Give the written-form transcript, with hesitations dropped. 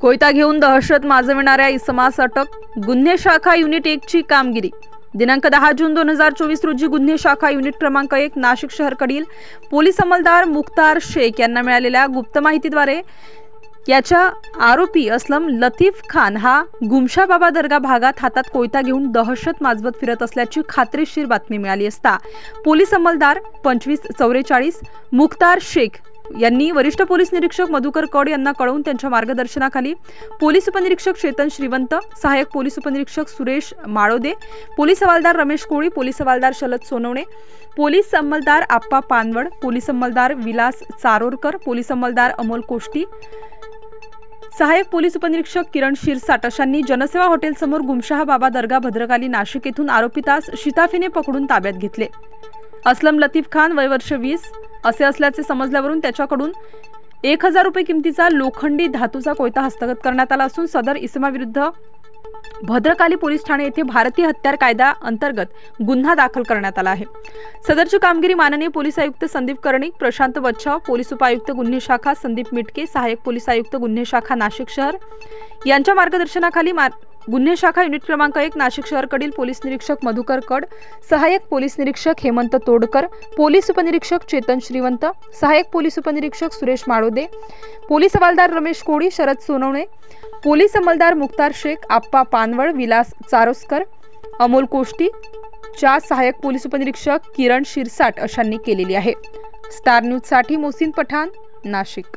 कोयता घेऊन दहशत माजविणाऱ्या इसमास अटक. गुन्हे शाखा युनिट 1 ची कामगिरी. दिनांक 10 जून 2024 रोजी गुन्हे शाखा युनिट क्रमांक 1 नाशिक शहरकडील पोलीस अंमलदार मुख्तार शेख यांना मिळालेल्या गुप्त माहितीद्वारे याच्या आरोपी असलम लतीफ खान हा गुमशा बाबा दर्गा भागात हातात कोयता घेऊन दहशत माजवत फिरत असल्याची खात्रीशीर बातमी मिळाली असता पोलीस अंमलदार 2544 मुख्तार शेख यांनी वरिष्ठ पोलीस निरीक्षक मधुकर कड यांना कळवून त्यांच्या मार्गदर्शनाखाली पोलीस उपनिरीक्षक चेतन श्रीवंत, सहाय्यक पोलीस उपनिरीक्षक सुरेश माळोदे, पोलीस हवालदार रमेश कोळी, पोलीस हवालदार शलद सोनवणे, पोलीस अंमलदार आप्पा पानवड, पोलीस अंमलदार विलास चारोरकर, पोलीस अंमलदार अमोल कोष्टी, सहाय्यक पोलीस उपनिरीक्षक किरण शिरसाट अशांनी जनसेवा हॉटेल समोर गुमशहा बाबा दर्गा भद्रकाली नाशिक येथून आरोपितास शिताफीने पकडून ताब्यात घेतले. असलम लतीफ खान वय वर्ष 20 असे असल्याचे समजल्यावरून त्याच्याकडून 1000 रुपये किमतीचा लोखंडी धातूचा कोयता हस्तगत करण्यात आला असून सदर इसमाविरुद्ध भद्रकाली पोलीस ठाणे येथे भारतीय हत्यार कायदा अंतर्गत गुन्हा दाखल करण्यात आला आहे. सदरची कामगिरी माननीय पोलीस आयुक्त संदीप कर्णिक, प्रशांत बच्छाव, पोलीस उपायुक्त गुन्हे शाखा संदीप मिटके, सहाय्यक पोलीस आयुक्त गुन्हे शाखा नाशिक शहर यांच्या मार्गदर्शनाखाली गुन्हे शाखा युनिट क्रमांक 1 नाशिक शहरकडील पोलीस निरीक्षक मधुकर कड, सहाय्यक पोलीस निरीक्षक हेमंत तोडकर, पोलीस उपनिरीक्षक चेतन श्रीवंत, सहाय्यक पोलीस उपनिरीक्षक सुरेश माळोदे, पोलीस हवालदार रमेश कोळी, शरद सोनवणे, पोलीस अंमलदार मुख्तार शेख, आप्पा पानवड, विलास चारोस्कर, अमोल कोष्टी च्या सहाय्यक पोलीस उपनिरीक्षक किरण शिरसाट अशांनी केलेली आहे. स्टार न्यूज साठी मोहसिन पठाण, नाशिक.